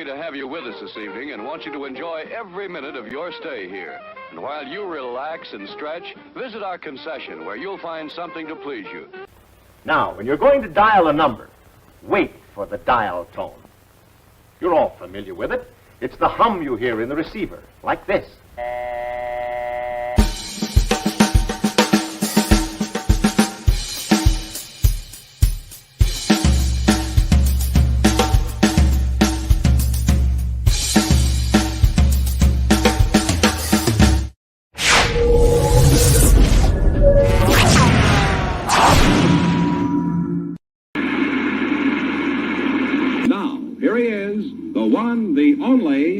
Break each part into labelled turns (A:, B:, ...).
A: happy to have you with us this evening and want you to enjoy every minute of your stay here. And while you relax and stretch, visit our concession where you'll find something to please you.
B: Now, when you're going to dial a number, wait for the dial tone. You're all familiar with it. It's the hum you hear in the receiver, like this.
C: Here he is, the one, the only.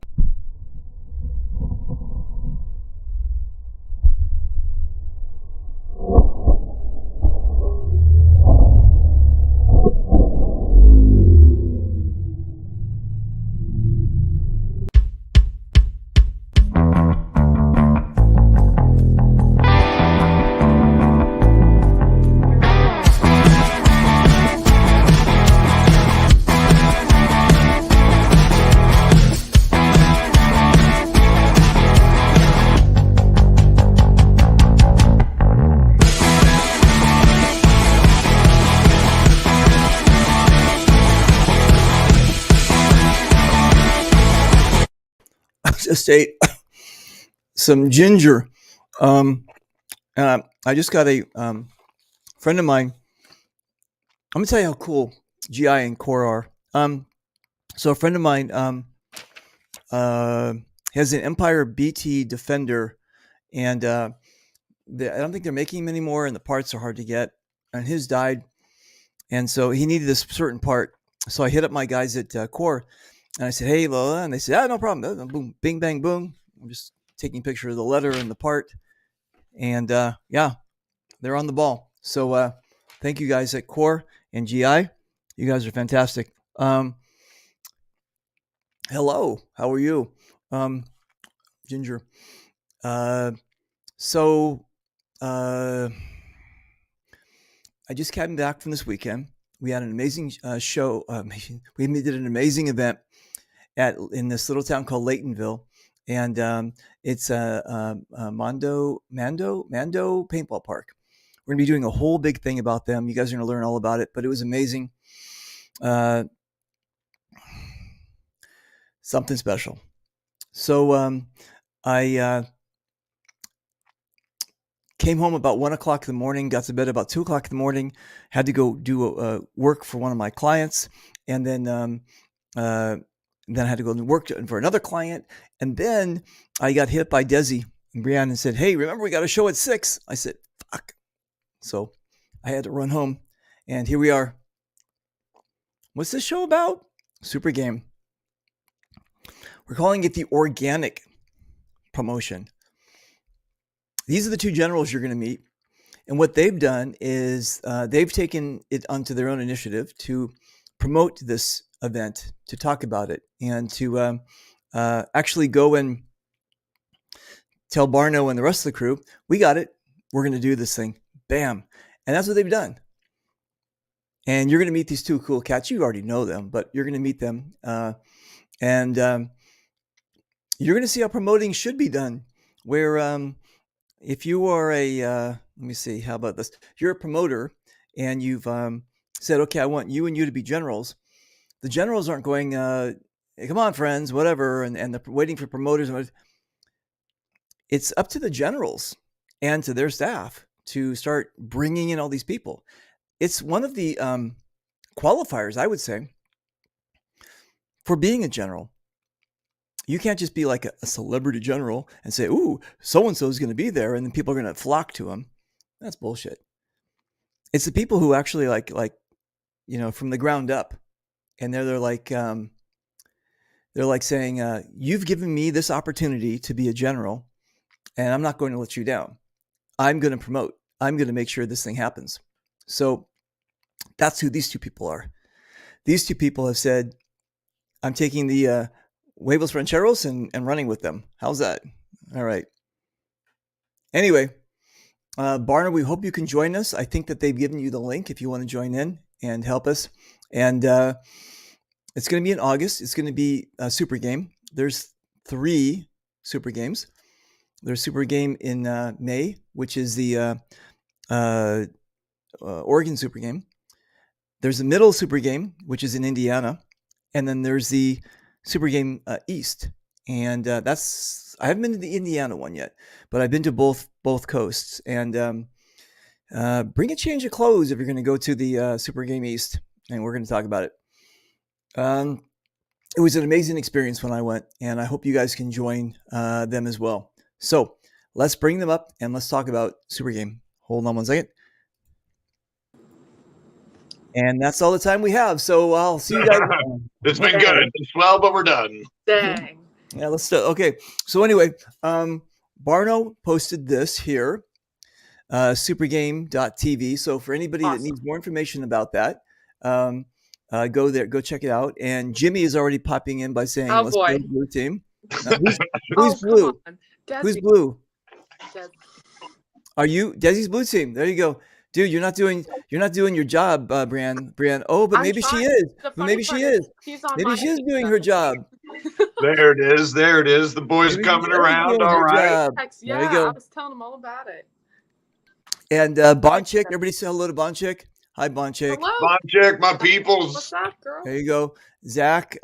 D: Just ate some ginger. I just got a friend of mine. I'm gonna tell you how cool GI and Core are. So a friend of mine has an Empire BT Defender, and I don't think they're making them anymore, and the parts are hard to get. And his died, and so he needed this certain part. So I hit up my guys at Core. And I said, hey, Lola. And they said, no problem. Boom, bing, bang, boom. I'm just taking a picture of the letter and the part. And yeah, they're on the ball. So thank you guys at Core and GI. You guys are fantastic. Hello. How are you? Ginger. So I just came back from this weekend. We had an amazing show. We did an amazing event in this little town called Laytonville, and it's a Mando Paintball Park. We're gonna be doing a whole big thing about them. You guys are gonna learn all about it, but it was amazing. Something special. So I came home about 1 o'clock in the morning, got to bed about 2 o'clock in the morning, had to go do work for one of my clients, and then I had to go to work for another client. And then I got hit by Dezi and Brianne and said, hey, remember we got a show at 6. I said, fuck. So I had to run home, and here we are. What's this show about? Super game. We're calling it the organic promotion. These are the two generals you're going to meet. And what they've done is they've taken it onto their own initiative to promote this event, to talk about it, and to actually go and tell Barno and the rest of the crew, we got it. We're going to do this thing. Bam. And that's what they've done. And you're going to meet these two cool cats. You already know them, but you're going to meet them. And you're going to see how promoting should be done, where if you are let me see, how about this? You're a promoter and you've said, okay, I want you and you to be generals. The generals aren't going, hey, come on, friends, whatever, and they're waiting for promoters. It's up to the generals and to their staff to start bringing in all these people. It's one of the qualifiers, I would say, for being a general. You can't just be like a celebrity general and say, ooh, so-and-so is going to be there, and then people are going to flock to him. That's bullshit. It's the people who actually like, from the ground up. And they're like saying, you've given me this opportunity to be a general, and I'm not going to let you down. I'm going to promote. I'm going to make sure this thing happens. So that's who these two people are. These two people have said, I'm taking the huevos rancheros and running with them. How's that? All right. Anyway, Barna, we hope you can join us. I think that they've given you the link if you want to join in and help us. And It's going to be in August. It's going to be a super game. There's 3 super games. There's super game in May, which is the Oregon super game. There's a middle super game, which is in Indiana. And then there's the super game East. And I haven't been to the Indiana one yet, but I've been to both coasts. And bring a change of clothes if you're going to go to the super game East. And we're going to talk about it. It was an amazing experience when I went, and I hope you guys can join them as well. So let's bring them up and let's talk about super game. Hold on one second. And that's all the time we have. So I'll see you guys.
E: It's been good. It's well, but we're done.
F: Dang.
D: Yeah, let's do. Okay. So anyway, Barno posted this here, supergame.tv. So for anybody that needs more information about that, go there, go check it out. And Jimmy is already popping in by saying,
F: Oh,
D: let's
F: boy.
D: go blue team. Who's blue? Who's blue?
F: Desi.
D: Are you Desi's blue team? There you go. Dude, you're not doing your job, Brianne. Oh, but maybe she is. But maybe she is. Maybe she is doing her job.
E: There it is. There it is. The boys
D: Maybe
E: coming
D: she is
E: around.
D: doing
E: All
D: her
E: right.
D: job.
F: Yeah,
D: There you go.
F: I was telling him all about it.
D: And Bonchick, everybody say hello to Bonchick. Hi, Bonchick.
F: Hello.
E: Bob Chick, my peoples.
F: What's up, girl?
D: There you go. Zach,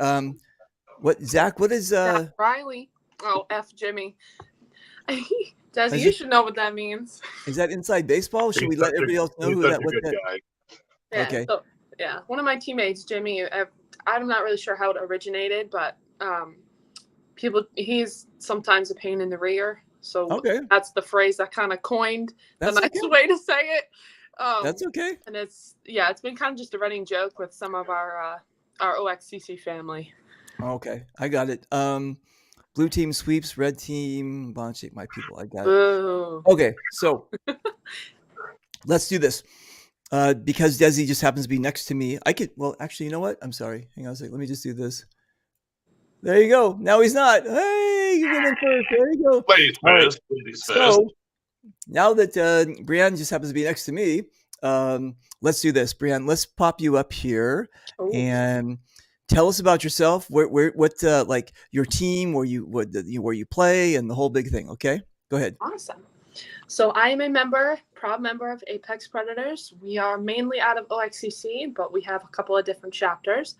D: what is
F: Jack Riley. Oh, F Jimmy. Desi,
D: Is
F: you
D: it-
F: should know what that means.
D: is that inside baseball? Should we
E: He's
D: let
E: such a-
D: everybody else know
E: he's
D: who
E: such
D: that
E: a
D: what
E: good
D: that
E: guy.
F: Yeah,
D: Okay.
F: So, yeah, one of my teammates, Jimmy. I'm not really sure how it originated, but he's sometimes a pain in the rear. So
D: Okay.
F: that's the phrase that kind of coined
D: That's
F: the nice
D: okay.
F: way to say it.
D: That's okay.
F: And it's been kind of just a running joke with some of our OXCC family.
D: Okay. I got it. Blue team sweeps, red team, Bonchick, my people. I got it.
F: Boo.
D: Okay, so let's do this. Because Desi just happens to be next to me. Actually, you know what? I'm sorry. Hang on a second. Let me just do this. There you go. Now he's not. Hey, you went in first. There you go.
E: Ladies
D: All right.
E: first. Ladies first.
D: So now that Brianne just happens to be next to me, let's do this. Brianne, let's pop you up here
F: Oh.
D: and tell us about yourself. What like your team, where you play, and the whole big thing. Okay, go ahead.
F: Awesome. So I am a proud member of Apex Predators. We are mainly out of OXCC, but we have a couple of different chapters.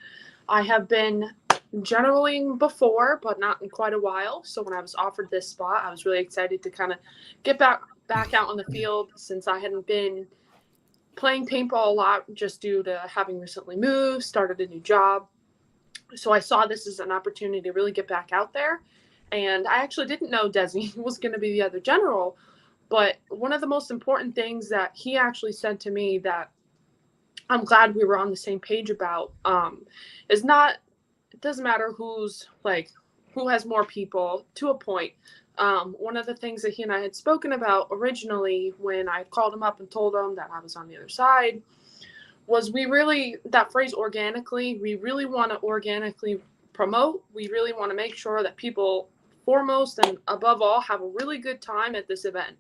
F: I have been generaling before, but not in quite a while. So when I was offered this spot, I was really excited to kind of get back out on the field, since I hadn't been playing paintball a lot just due to having recently moved, started a new job. So I saw this as an opportunity to really get back out there. And I actually didn't know Desi was going to be the other general. But one of the most important things that he actually said to me that I'm glad we were on the same page about is not, it doesn't matter who has more people to a point. One of the things that he and I had spoken about originally when I called him up and told him that I was on the other side was that phrase organically, we really want to organically promote. We really want to make sure that people foremost and above all have a really good time at this event.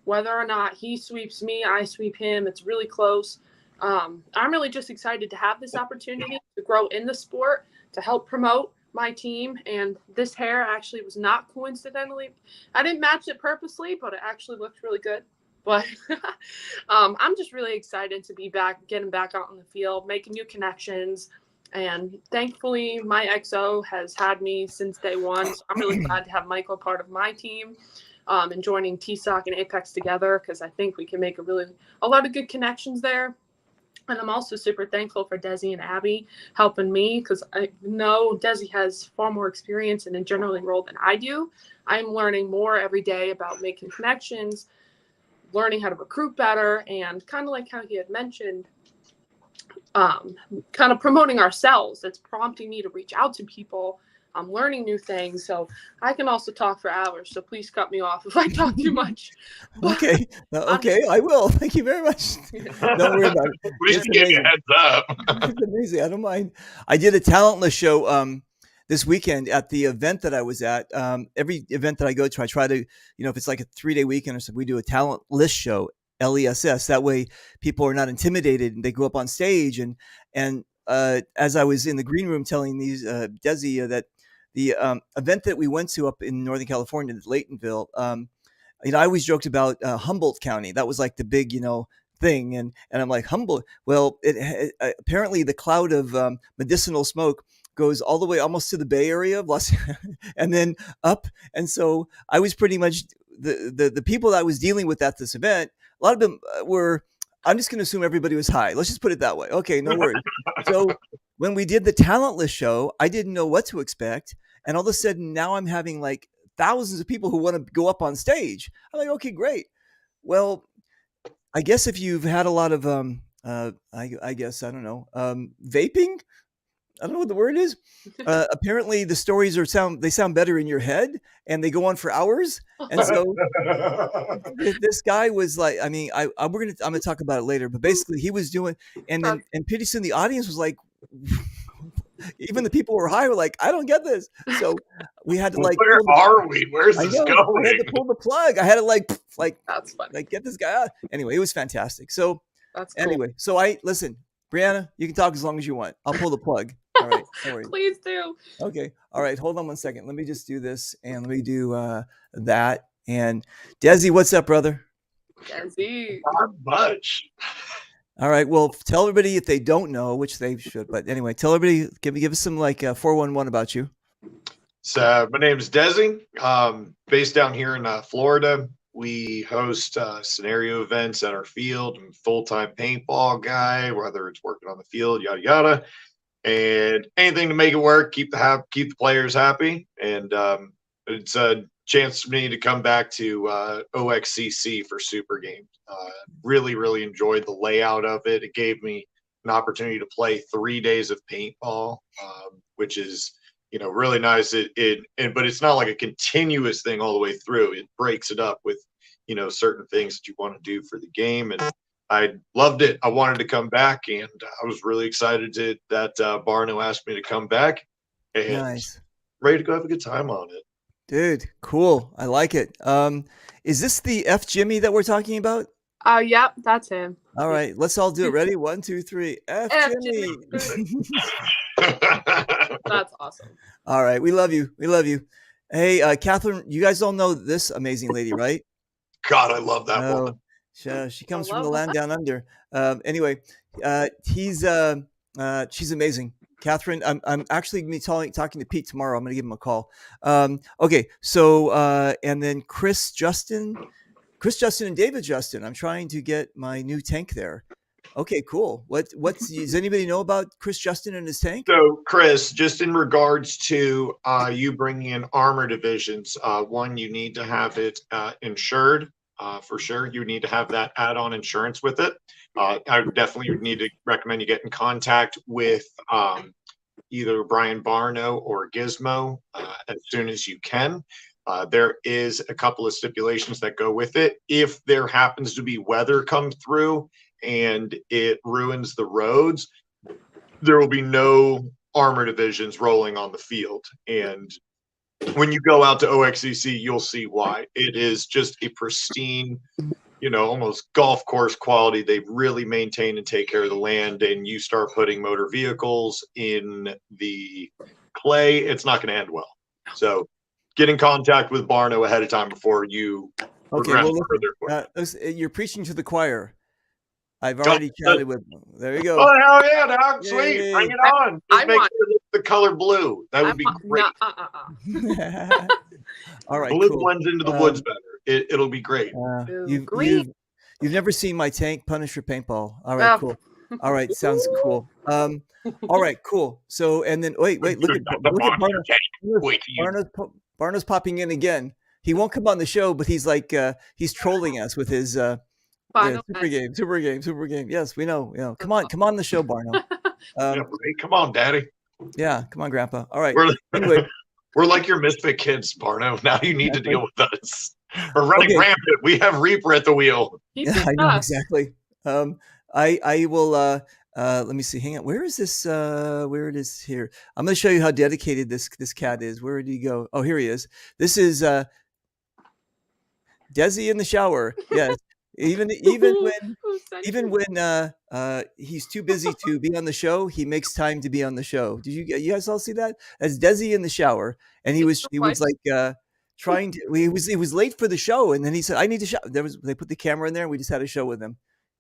F: Whether or not he sweeps me, I sweep him, it's really close. I'm really just excited to have this opportunity to grow in the sport, to help promote my team. And this hair actually was not coincidentally, I didn't match it purposely, but it actually looked really good. But I'm just really excited to be getting back out in the field, making new connections. And thankfully, my XO has had me since day one. So I'm really glad to have Michael part of my team and joining TSOC and Apex together, because I think we can make a lot of good connections there. And I'm also super thankful for Dezi and Abby helping me, because I know Dezi has far more experience in a generaling role than I do. I'm learning more every day about making connections, learning how to recruit better, and kind of like how he had mentioned, kind of promoting ourselves. It's prompting me to reach out to people. I'm learning new things, so I can also talk for hours. So please cut me off if I talk too much.
D: Okay, I will. Thank you very much. Don't worry about it.
E: We should give you a heads up.
D: It's amazing. I don't mind. I did a talentless show this weekend at the event that I was at. Every event that I go to, I try to, if it's like a 3-day weekend or something, we do a talentless show, LESS. That way people are not intimidated and they go up on stage. And as I was in the green room telling these Desi that the event that we went to up in Northern California, Laytonville, I always joked about Humboldt County. That was like the big, thing. And I'm like, Humboldt. Well, apparently the cloud of medicinal smoke goes all the way almost to the Bay Area of Los and then up. And so I was pretty much the people that I was dealing with at this event. A lot of them were, I'm just going to assume everybody was high. Let's just put it that way. Okay, no worries. So when we did the talentless show, I didn't know what to expect. And all of a sudden now I'm having like thousands of people who want to go up on stage. I'm like, okay, great. Well, I guess if you've had a lot of, I guess, I don't know, vaping, I don't know what the word is. Apparently the stories they sound better in your head and they go on for hours. And so this guy was like, I mean, I'm going to talk about it later, but basically he was doing, and pretty soon the audience was like, even the people who were high were like, I don't get this. So we had to like,
E: where are we? Where's this going?
D: I had to pull the plug. I had to like
F: That's funny.
D: like get this guy out. Anyway, it was fantastic. So
F: That's cool.
D: anyway, so listen, Brianna, you can talk as long as you want. I'll pull the plug. All right. Don't worry.
F: Please do.
D: Okay. All right. Hold on one second. Let me just do this and let me do that. And Desi, what's up, brother?
F: Desi.
E: Not much.
D: All right. Well, tell everybody if they don't know, which they should. But anyway, tell everybody, give us some like 411 about you.
E: So my name is Dezi. Based down here in Florida. We host scenario events at our field. I'm a full-time paintball guy, whether it's working on the field, yada yada, and anything to make it work, keep the players happy. And it's a chance for me to come back to OXCC for Super Games. Really enjoyed the layout of it. It gave me an opportunity to play 3 days of paintball, which is really nice. But it's not like a continuous thing all the way through. It breaks it up with certain things that you want to do for the game, and I loved it. I wanted to come back, and I was really excited that Barno asked me to come back, and
D: Nice.
E: ready to go have a good time on it.
D: Dude, cool. I like it. Is this the F Jimmy that we're talking about?
F: Yep, that's him.
D: All right, let's all do it. Ready? 1, 2, 3. F Jimmy.
F: That's awesome.
D: All right, we love you. We love you. Hey, Catherine, you guys all know this amazing lady, right?
E: God, I love that woman.
D: She comes from
F: love
D: the land down under. Anyway, she's amazing. Catherine, I'm actually going to be talking to Pete tomorrow. I'm going to give him a call. Okay, so and then Chris Justin, and David Justin. I'm trying to get my new tank there. Okay, cool. Does anybody know about Chris Justin and his tank?
E: So, Chris, just in regards to you bringing in armor divisions, one, you need to have it insured for sure. You need to have that add-on insurance with it. I definitely would need to recommend you get in contact with either Brian Barno or Gizmo as soon as you can. There is a couple of stipulations that go with it. If there happens to be weather come through and it ruins the roads, there will be no armor divisions rolling on the field. And when you go out to OXCC, you'll see why. It is just a pristine, almost golf course quality. They really maintain and take care of the land. And you start putting motor vehicles in the clay, it's not going to end well. So get in contact with Barno ahead of time before you progress further.
D: You're preaching to the choir. I've already chatted with them. There you go.
E: Oh, hell yeah, dog. Sweet.
D: Yay.
E: Bring it on. Just make sure it's the color blue. That would be great.
D: All right,
E: Blue
D: cool.
E: blends into the woods better. It'll be great.
F: Green.
D: You've never seen my tank punish your paintball. All right, cool. All right, sounds cool. All right, cool. So, and then wait, look at Barno's popping in again. He won't come on the show, but he's like he's trolling us with his super game. Yes, we know. Come on the show, Barno.
E: Come on, Daddy.
D: Yeah, come on, Grandpa. All right.
E: Anyway, we're like your misfit kids, Barno. Now you need to deal with us. We're running rampant. We have Reaper at the wheel.
D: Yeah, I know exactly. I will. Let me see. Hang on. Where is this? Where it is here? I'm going to show you how dedicated this cat is. Where did he go? Oh, here he is. This is Dezi in the shower. Yes. Even when
F: Who sent
D: even
F: you?
D: when he's too busy to be on the show, he makes time to be on the show. Did you guys all see that? That's Desi in the shower, and he was
F: What?
D: like trying to. He was late for the show, and then he said, "I need to show." They put the camera in there, and we just had a show with him.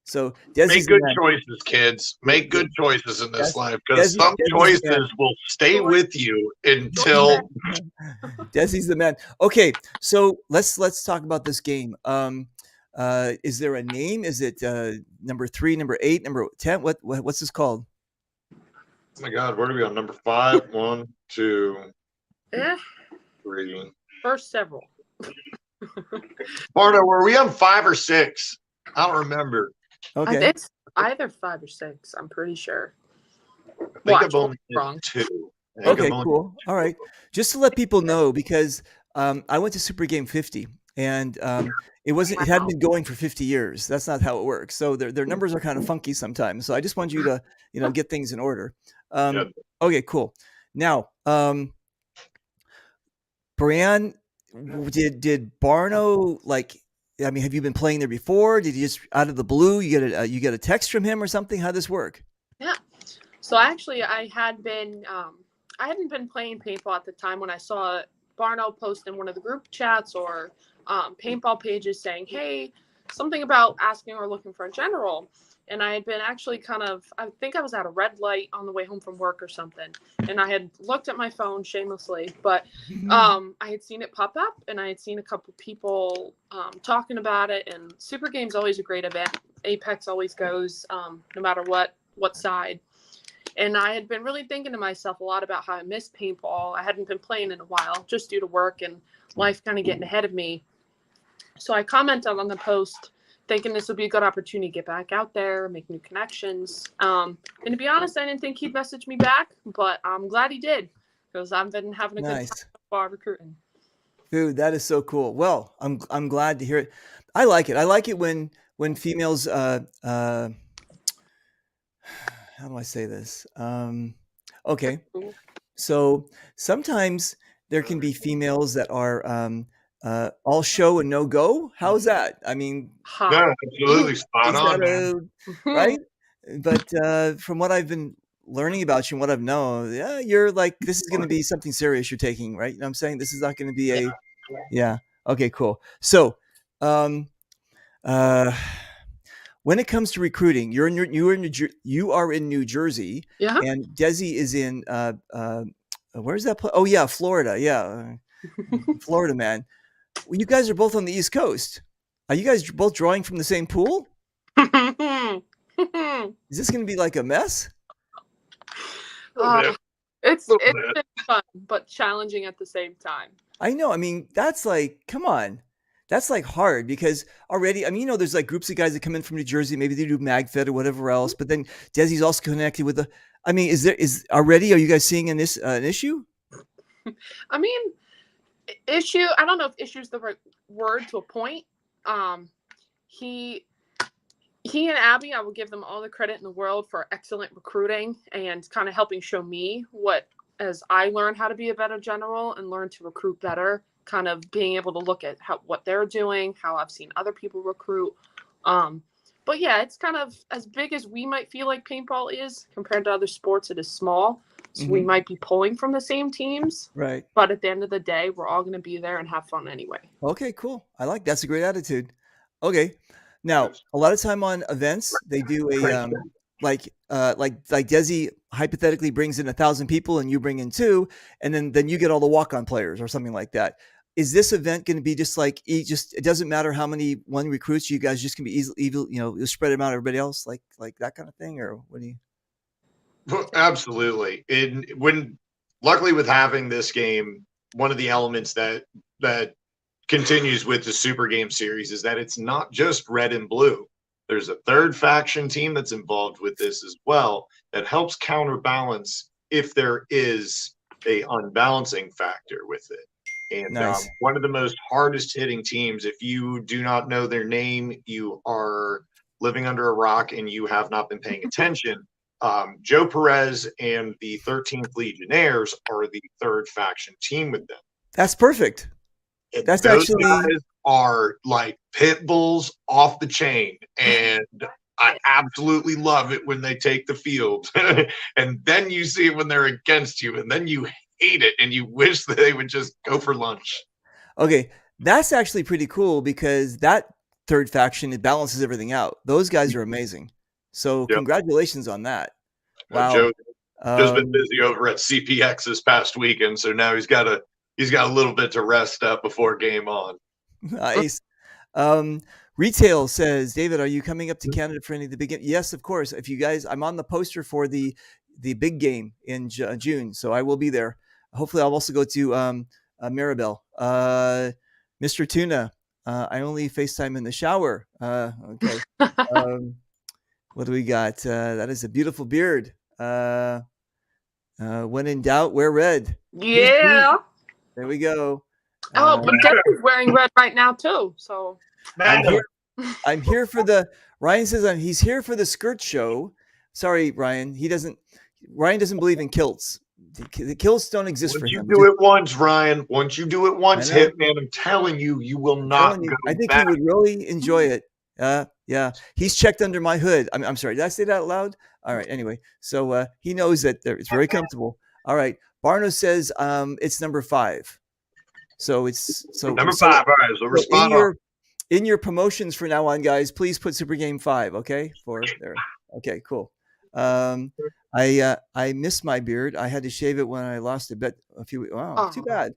D: So
E: Make
D: Desi's the
E: good
D: man.
E: choices, kids. Make good choices in this
D: Yes,
E: life, because some
D: Desi's the man.
E: choices will stay
F: George,
E: with you
F: George said,
E: until
D: Desi's the man. Okay, so let's talk about this game. Is there a name? Is it number 3, number 8, number 10? What's this called?
E: oh my God, where are we on? Number 5? 1, 2,
F: eh,
E: 3.
F: first several.
E: Bardo, were we on 5 or 6? I don't remember.
D: Okay.
F: It's either 5 or 6. I'm pretty sure.
E: I think
F: Watch,
E: I've only
F: wrong.
E: hit 2. I think
D: Okay,
E: I've only-
D: cool. All right. Just to let people know, because I went to Super Game 50, and it hadn't been going for 50 years. That's not how it works. So their numbers are kind of funky sometimes. So I just want you to get things in order.
E: Yeah.
D: Okay, cool. Now, Brianne, did Barno have you been playing there before? Did you just out of the blue you get a text from him or something? How'd this work?
F: Yeah. So actually, I hadn't been playing paintball at the time when I saw Barno post in one of the group chats or paintball pages saying, "Hey, something about asking or looking for a general." And I had been actually I think I was at a red light on the way home from work or something. And I had looked at my phone shamelessly, but I had seen it pop up and I had seen a couple people talking about it. And Super Game's always a great event. Apex always goes, no matter what side. And I had been really thinking to myself a lot about how I miss paintball. I hadn't been playing in a while just due to work and life kind of getting ahead of me. So I commented on the post thinking this would be a good opportunity to get back out there, make new connections. And to be honest, I didn't think he'd message me back, but I'm glad he did because I've been having a good time so far recruiting.
D: Dude, that is so cool. Well, I'm glad to hear it. I like it. I like it when females how do I say this? Okay. So sometimes there can be females that are all show and no go. How's that? I mean,
E: Yeah, absolutely spot
D: is
E: on,
D: that
E: man.
D: right? But from what I've been learning about you and what I've known, yeah, you're like, this is going to be something serious you're taking, right? You know what I'm saying? This is not going to be yeah. Okay, cool. So, when it comes to recruiting, you are in New Jersey,
F: Yeah.
D: and Desi is in where's that place? Oh yeah, Florida. Yeah, Florida, man. Well, you guys are both on the East Coast. Are you guys both drawing from the same pool? Is this going to be like a mess?
F: It's been fun, but challenging at the same time.
D: I know. I mean, that's like, come on. That's like hard because already, I mean, there's like groups of guys that come in from New Jersey, maybe they do MagFed or whatever else, but then Desi's also connected with I mean, are you guys seeing an issue?
F: I mean, issue, I don't know if issue is the right word to a point. He and Abby, I will give them all the credit in the world for excellent recruiting and kind of helping show me as I learn how to be a better general and learn to recruit better, kind of being able to look at what they're doing, how I've seen other people recruit. But yeah, it's kind of as big as we might feel like paintball is compared to other sports. It is small. So we might be pulling from the same teams.
D: Right.
F: But at the end of the day, we're all going to be there and have fun anyway.
D: Okay, cool. That's a great attitude. Okay. Now, a lot of time on events, they do a like Desi hypothetically brings in 1,000 people and you bring in 2, and then you get all the walk-on players or something like that. Is this event going to be just like it doesn't matter how many one recruits, you guys just can be easily you'll spread them out everybody else like that kind of thing, or what do you?
E: Well, absolutely. Luckily with having this game, one of the elements that continues with the Super Game series is that it's not just red and blue. There's a third faction team that's involved with this as well that helps counterbalance if there is a unbalancing factor with it. And
D: nice.
E: One of the most hardest hitting teams, if you do not know their name, you are living under a rock and you have not been paying attention. Joe Perez and the 13th Legionnaires are the third faction team with them.
D: That's perfect. That's actually
E: are like pit bulls off the chain. And I absolutely love it when they take the field. And then you see it when they're against you, and then you hate it and you wish that they would just go for lunch.
D: Okay, that's actually pretty cool because that third faction, it balances everything out. Those guys are amazing. So
E: Yep.
D: Congratulations on that. Wow.
E: Joe's been busy over at CPX this past weekend, so now he's got a little bit to rest up before game on.
D: Nice. Retail says, David, are you coming up to Canada for any of the big games? Yes, of course. If you guys, I'm on the poster for the big game in June, so I will be there. Hopefully, I'll also go to Maribel. Mr. Tuna, I only FaceTime in the shower. Okay. What do we got? That is a beautiful beard. When in doubt, wear red.
F: Yeah.
D: There we go.
F: Oh, but Debbie's wearing red right now too. So
D: I'm here for the. Ryan says he's here for the skirt show. Sorry, Ryan. Ryan doesn't believe in kilts. The kilts don't exist for him.
E: Once you do it once, Ryan. Once you do it once, Hitman, I'm telling you, you will not go
D: I think
E: back.
D: he would really enjoy it. Yeah. He's checked under my hood. I'm sorry. Did I say that out loud? All right. Anyway, so he knows that it's very comfortable. All right. Barno says it's number 5. So it's
E: number 5. All right. So we're spot on.
D: In your promotions for now on, guys, please put Super Game 5. Okay. Okay. Cool. I miss my beard. I had to shave it when I lost a bet a few weeks. Wow, too bad.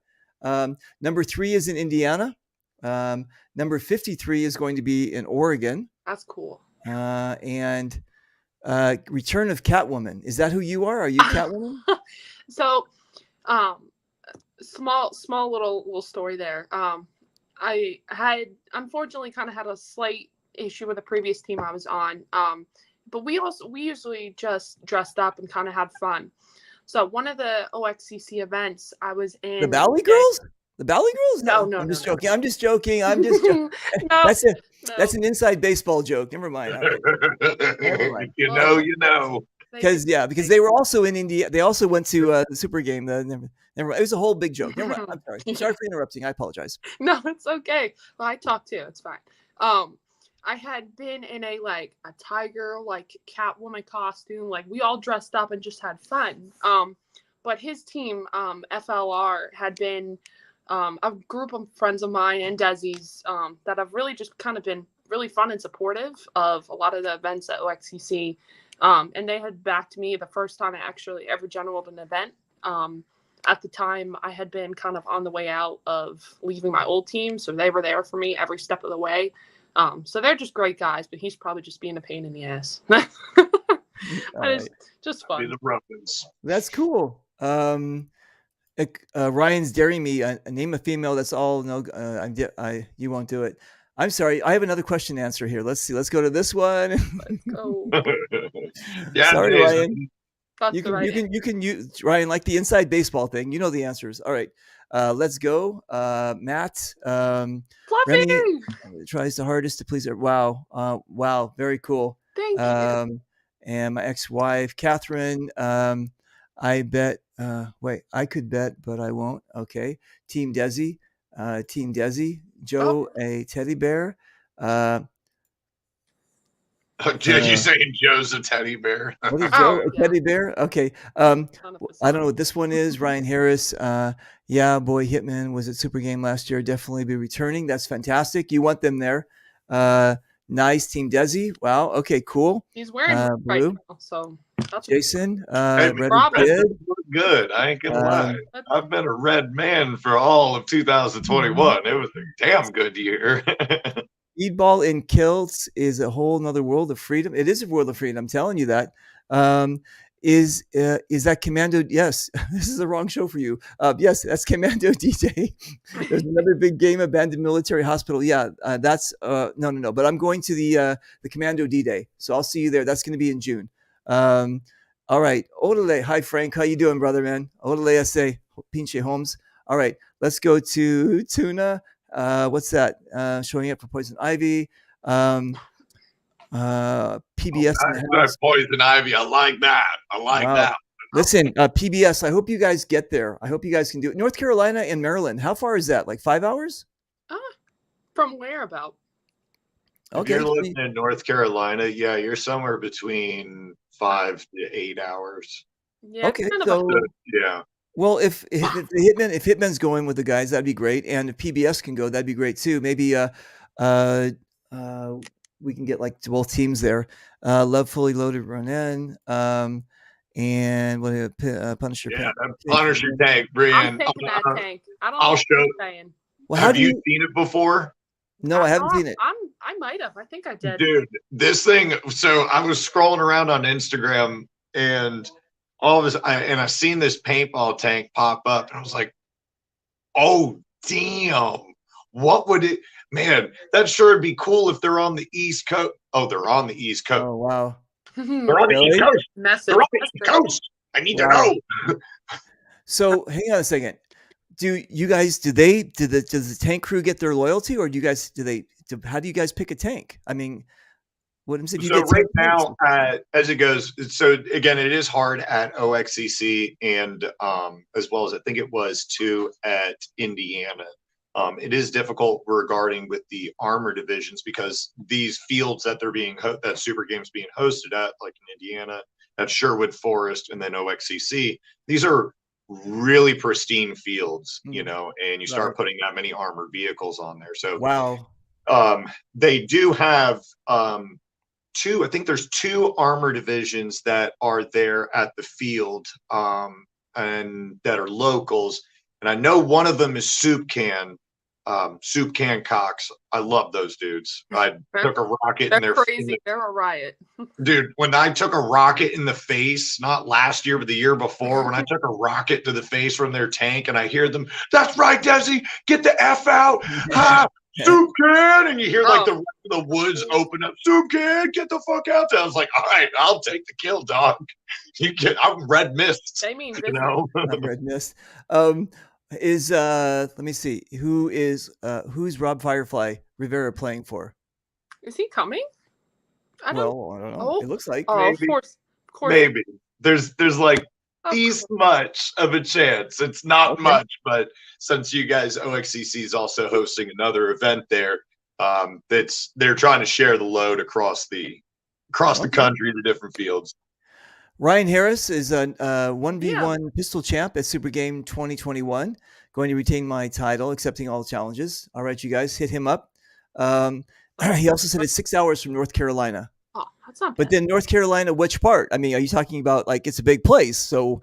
D: Number 3 is in Indiana. Number 53 is going to be in Oregon.
F: That's cool.
D: And Return of Catwoman. Is that who you are? Are you Catwoman?
F: So, small little story there. I had unfortunately kind of had a slight issue with the previous team I was on. But we usually just dressed up and kind of had fun. So one of the OXCC events I was in.
D: The Bally Girls? The Bally Girls?
F: No.
D: I'm just joking. I'm just joking.
F: No,
D: that's an inside baseball joke. Never mind. Never mind.
E: You know.
D: Because they were also in India. They also went to the Super Game. Never. It was a whole big joke. Never mind. I'm sorry. Sorry for interrupting. I apologize.
F: No, it's okay. Well, I talk too. It's fine. I had been in a tiger, Catwoman costume. We all dressed up and just had fun. But his team, FLR, had been a group of friends of mine and Desi's that have really just kind of been really fun and supportive of a lot of the events at OXCC. And they had backed me the first time I actually ever generaled an event. At the time, I had been kind of on the way out of leaving my old team, so they were there for me every step of the way. So they're just great guys, but he's probably just being a pain in the ass. It's just fun.
D: That's cool. Ryan's daring me. Name a female. That's all. No, you won't do it. I'm sorry. I have another question to answer here. Let's see. Let's go to this one.
F: Let's go.
E: Yeah,
D: sorry, Ryan. You
F: Ryan.
D: can use Ryan like the inside baseball thing. You know the answers. All right. Let's go. Matt.
F: Fluffy!
D: Remy tries the hardest to please her. Wow. Wow. Very cool.
F: Thank you.
D: And my ex-wife, Catherine. I bet. Wait, I could bet, but I won't. Okay. Team Desi. Team Desi. Joe, a teddy bear.
E: You're saying Joe's a teddy bear?
D: What is Joe? A teddy bear? Okay. I don't know what this one is. Ryan Harris. Yeah, boy, Hitman was at Super Game last year. Definitely be returning. That's fantastic. You want them there. Nice. Team Desi. Wow. Okay, cool.
F: He's wearing blue. Right now, so that's
D: Jason.
E: Red good. I ain't gonna lie. I've been a red man for all of 2021. It was a damn good year.
D: Speedball in kilts is a whole nother world of freedom. It is a world of freedom. I'm telling you that. Is that Commando? Yes, this is the wrong show for you. Yes, that's Commando D-Day. There's another big game, Abandoned Military Hospital. Yeah, that's no. But I'm going to the Commando D-Day, so I'll see you there. That's going to be in June. All right, Odele. Hi, Frank. How you doing, brother, man? Odele, S.A. Pinche Holmes. All right, let's go to Tuna. What's that? Showing up for Poison Ivy. PBS.
E: Poison Ivy. I like that. That.
D: Listen, PBS. I hope you guys get there. I hope you guys can do it. North Carolina and Maryland. How far is that? Like 5 hours?
F: From where about?
E: If
D: Okay.
E: you're living in North Carolina, yeah, you're somewhere between 5 to 8 hours.
F: Yeah,
D: Okay.
F: kind of
D: So,
E: Yeah.
D: well, if Hitman's going with the guys, that'd be great. And if PBS can go, that'd be great too. Maybe uh, we can get like both teams there. Love Fully Loaded Run In. And what Punisher
E: Yeah,
D: Tank.
E: Punisher Tank,
F: I'm
E: Brianne.
F: taking that tank. I don't
E: I'll
F: know what
E: show.
F: you're saying.
D: Well, how
E: Have
D: do
E: you
D: you?
E: seen it before?
D: No, I haven't seen it.
F: I might have. I think I did.
E: Dude, this thing. So I was scrolling around on Instagram and all of this, I seen this paintball tank pop up, and I was like, "Oh, damn! What would it? Man, that sure would be cool if they're on the East Coast. Oh, they're on the East Coast.
D: Oh wow.
E: They're on the
D: Really?
E: East Coast.
F: Message.
E: They're on the East Coast. I need to
D: Wow.
E: know."
D: So hang on a second. Do you guys? Does the tank crew get their loyalty, or how do you guys pick a tank? I mean, what if you
E: So
D: get
E: right
D: 10 tanks?
E: now, as it goes, so again, it is hard at OXCC and as well as I think it was too at Indiana. It is difficult regarding with the armor divisions because these fields that they're that Super Games being hosted at, like in Indiana, at Sherwood Forest, and then OXCC, these are really pristine fields, you know, and you start putting that many armored vehicles on there. So
D: Wow.
E: they do have two. I think there's two armor divisions that are there at the field, and that are locals. And I know one of them is Soup Can Cox. I love those dudes. I took a rocket in
F: They're
E: their
F: crazy. They're a riot.
E: dude. When I took a rocket in the face, not last year but the year before, when I took a rocket to the face from their tank, and I hear them, "That's right, Dezi, get the F out, ha, Soup Can," and you hear like the woods open up. "Soup Can, get the fuck out there." I was like, "All right, I'll take the kill, dog. I'm Red Mist."
F: They mean
E: You know,
D: I'm Red Mist. Let me see who's Rob Firefly Rivera playing for?
F: Is he coming?
D: I don't know.
F: Oh.
D: It looks like
F: Oh,
E: maybe.
F: of course.
E: maybe there's like this much of a chance. It's not much, but since you guys OXCC is also hosting another event there, they're trying to share the load across the country to different fields.
D: Ryan Harris is a 1v1 pistol champ at Super Game 2021. Going to retain my title, accepting all the challenges. All right, you guys, hit him up. He also said it's 6 hours from North Carolina.
F: Oh, that's not bad.
D: But then North Carolina, which part? I mean, are you talking about like it's a big place? So,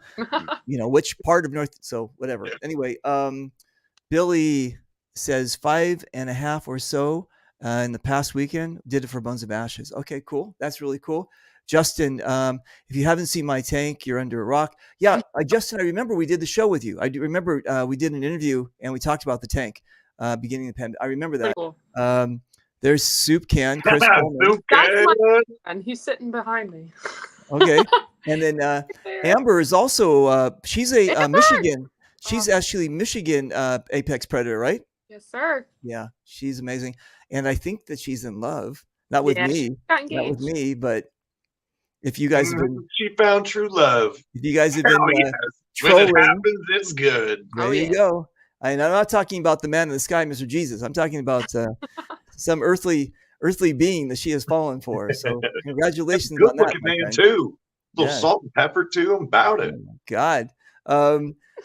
D: which part of North? So whatever. Yeah. Anyway, Billy says 5.5 or so in the past weekend. Did it for Bones of Ashes. Okay, cool. That's really cool. Justin, if you haven't seen my tank, you're under a rock. Yeah, Justin, I remember we did the show with you. I do remember we did an interview and we talked about the tank beginning of the pandemic. I remember that. Cool. There's Soup Can, Chris Coleman.
F: And he's sitting behind me.
D: Okay. And then Amber is also, she's a Michigan. She's actually Michigan Apex Predator, right?
F: Yes, sir.
D: Yeah, she's amazing. And I think that she's in love. Not with me. Not with me, but if you guys have been,
E: she found true love.
D: If you guys have been
E: trolling, when it happens, it's good.
D: There you go. And I'm not talking about the man in the sky, Mr. Jesus. I'm talking about some earthly being that she has fallen for. So congratulations on that.
E: Good looking man too. A little salt and pepper too. I'm about it.
D: Oh, God.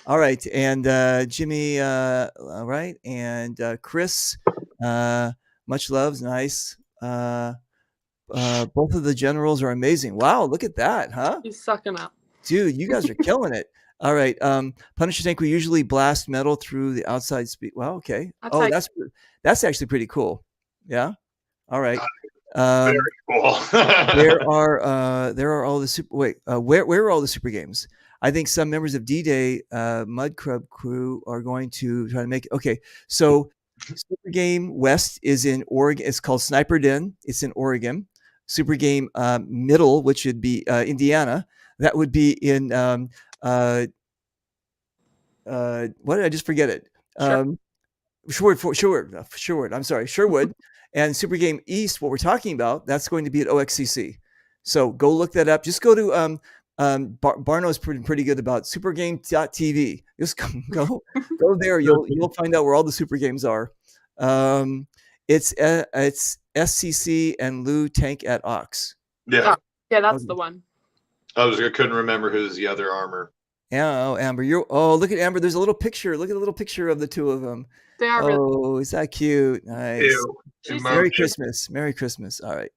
D: All right, and Jimmy. All right, and Chris. Much love's nice. Both of the generals are amazing. Wow, look at that, huh?
F: He's sucking up.
D: Dude, you guys are killing it. All right. Punisher Tank, we usually blast metal through the outside speed. Well, okay. That's actually pretty cool. Yeah. All right.
E: Very cool.
D: there are all the super where are all the super games? I think some members of D-Day Mud Club crew are going to try to make it. Okay. So Super Game West is in Oregon. It's called Sniper Den. It's in Oregon. Super Game Middle, which would be Indiana, that would be in what did I just forget it? Sherwood. I'm sorry, Sherwood. And Super Game East, what we're talking about, that's going to be at OXCC. So go look that up. Just go to Barno's pretty good about supergame.tv. Just go there. You'll find out where all the super games are. It's SCC and Lou Tank at Ox.
E: Yeah,
F: Yeah, that's
D: Okay.
F: the one.
E: I couldn't remember who's the other armor.
D: Yeah, oh, Amber, look at Amber. There's a little picture. Look at the little picture of the two of them.
F: They are really.
D: Oh, is that cute? Nice.
E: Ew.
F: She's
D: Merry
E: Emotion.
D: Christmas. Merry Christmas. All right.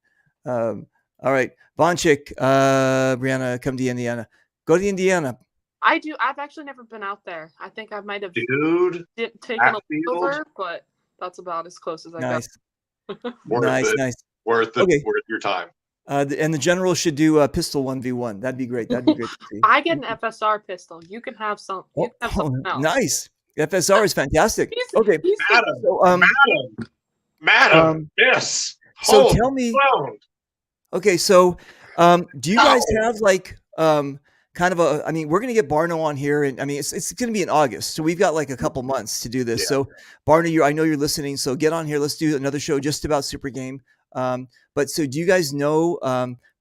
D: All right. Bonchik, Brianna, come to Indiana. Go to Indiana.
F: I do. I've actually never been out there. I think I might have
E: Dude,
F: taken a
E: Hatfield?
F: over, but that's about as close as I got.
D: Nice.
E: worth
D: Nice,
E: it.
D: nice.
E: Worth it.
D: Okay.
E: Worth your time.
D: And the general should do a pistol 1v1. That'd be great. That'd be great to see.
F: I get an FSR pistol. You can have some. You can have something else.
D: Nice. FSR is fantastic.
F: He's-
D: Okay.
F: he's-
E: Madam,
D: So,
E: Madam, yes.
D: so
E: Hold
D: tell me.
E: ground.
D: Okay, so do you guys have like kind of a? I mean, we're gonna get Barno on here, and I mean, it's gonna be in August, so we've got like a couple months to do this.
E: Yeah.
D: So Barno, I know you're listening, so get on here. Let's do another show just about Super Game. But so do you guys know?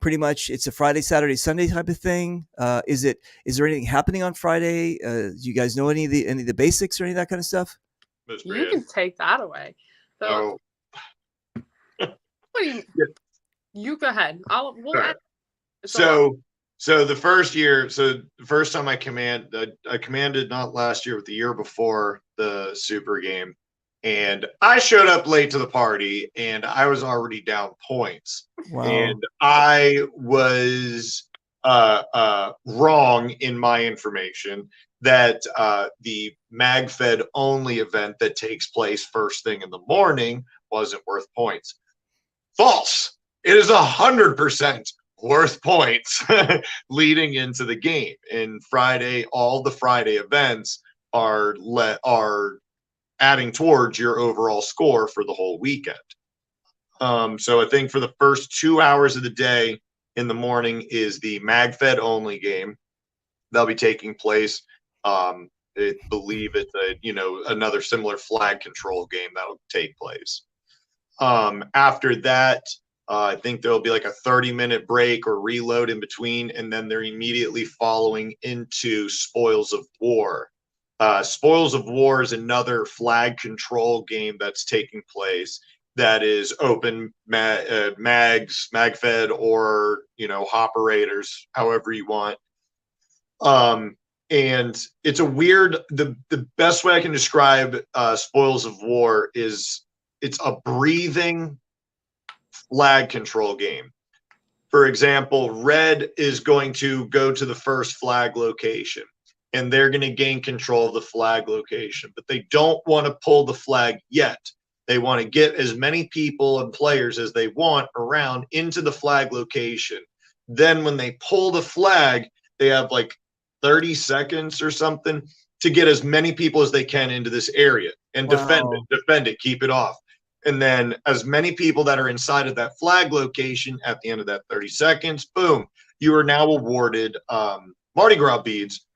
D: Pretty much, it's a Friday, Saturday, Sunday type of thing. Is there anything happening on Friday? Do you guys know any of the basics or any of that kind of stuff?
E: Miss
F: You
E: Brianne.
F: can take that away. So,
E: Oh,
F: what do you,
E: Yeah.
F: you go ahead. We'll
E: All right.
F: add- it's a lot.
E: so the first year, the first time I commanded not last year, but the year before the Super Game, and I showed up late to the party, and I was already down points.
D: Wow.
E: And I was wrong in my information that the MagFed only event that takes place first thing in the morning wasn't worth points. False. It is 100% worth points leading into the game. And Friday, all the Friday events are adding towards your overall score for the whole weekend. So I think for the first 2 hours of the day in the morning is the MagFed only game. That'll be taking place. I believe it's another similar flag control game that'll take place. After that, I think there'll be like a 30-minute break or reload in between, and then they're immediately following into Spoils of War. Spoils of War is another flag control game that's taking place that is open mags, MagFed, or operators, however you want. And it's a weird. The best way I can describe Spoils of War is it's a breathing flag control game. For example, red is going to go to the first flag location, and they're going to gain control of the flag location, but they don't want to pull the flag yet. They want to get as many people and players as they want around into the flag location. Then when they pull the flag, they have like 30 seconds or something to get as many people as they can into this area and defend it, keep it off. And then as many people that are inside of that flag location at the end of that 30 seconds, boom, you are now awarded Mardi Gras beads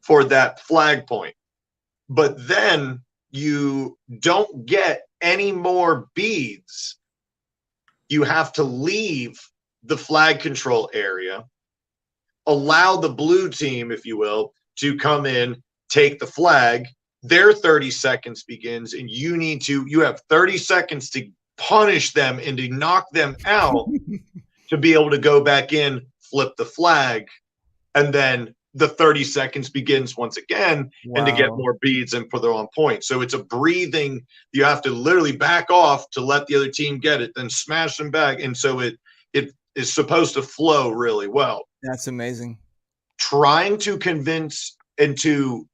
E: for that flag point. But then you don't get any more beads. You have to leave the flag control area, allow the blue team, if you will, to come in, take the flag. Their 30 seconds begins, and you have 30 seconds to punish them and to knock them out to be able to go back in, flip the flag, and then the 30 seconds begins once again, and to get more beads and put them on point. So it's a breathing, you have to literally back off to let the other team get it, then smash them back. And so it is supposed to flow really well.
D: That's amazing.
E: Trying to convince and to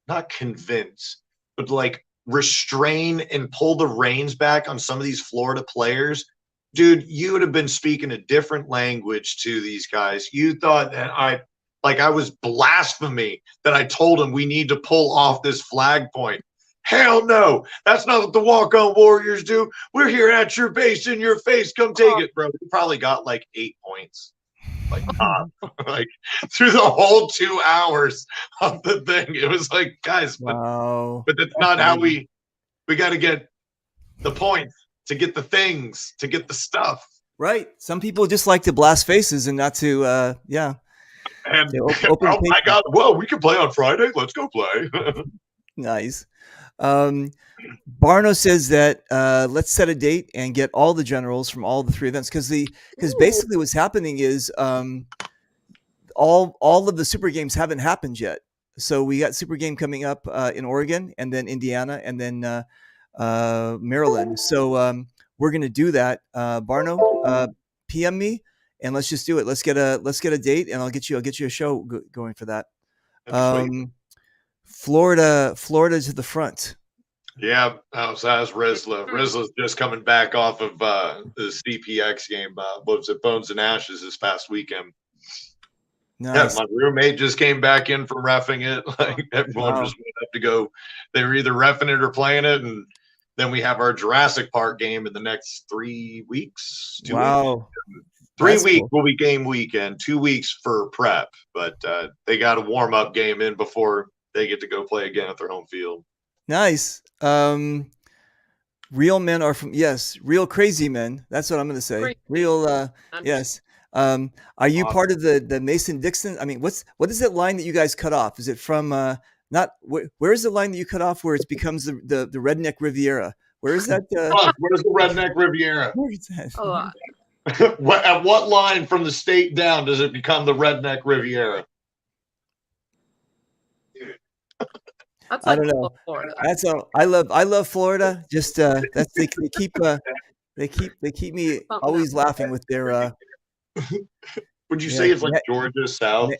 E: not convince, but like restrain and pull the reins back on some of these Florida players. Dude, you would have been speaking a different language to these guys. You thought that I was blasphemy that I told them we need to pull off this flag point. Hell no. That's not what the walk-on Warriors do. We're here at your base, in your face. Come take it, bro. We probably got like 8 points. Like through the whole 2 hours of the thing. It was like, guys, but that's not how we got to get the points, to get the things, to get the stuff.
D: Right. Some people just like to blast faces and not to,
E: And
D: open
E: we can play on Friday. Let's go play.
D: Nice. Barno says that let's set a date and get all the generals from all the 3 events because basically what's happening is all of the super games haven't happened yet. So we got super game coming up in Oregon and then Indiana and then Maryland. So we're gonna do that. Barno, PM me and let's just do it. Let's get a date and I'll get you a show going for that. Florida to the front.
E: Yeah, how's Rizla? Rizla's just coming back off of the CPX game. What was it, Bones and Ashes this past weekend?
D: Nice.
E: Yeah, my roommate just came back in from reffing it. Like everyone just went up to go. They were either reffing it or playing it, and then we have our Jurassic Park game in the next 3 weeks. 2 weeks. 3 weeks will be game weekend. 2 weeks for prep, but they got a warm up game in before they get to go play again at their home field.
D: Nice. Real men are from real crazy men. That's what I'm going to say. Real yes. Are you part of the Mason-Dixon? I mean, what is that line that you guys cut off? Is it from where is the line that you cut off where it becomes the Redneck Riviera? Where is that?
E: Where's the Redneck Riviera?
D: Where is that?
E: At what line from the state down does it become the Redneck Riviera?
F: That's
D: I don't know.
F: Florida.
D: That's I love Florida. Just that's they keep me always laughing with their.
E: Would you say it's like Georgia South?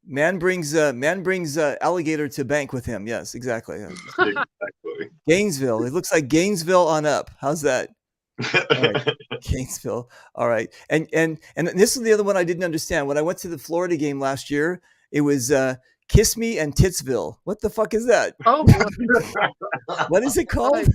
D: Man brings alligator to bank with him. Yes, exactly.
E: Exactly.
D: Gainesville. It looks like Gainesville on up. How's that? All right. Gainesville. All right. And this is the other one I didn't understand. When I went to the Florida game last year, it was Kiss Me and Titsville. What the fuck is that?
F: Oh,
D: what is it called?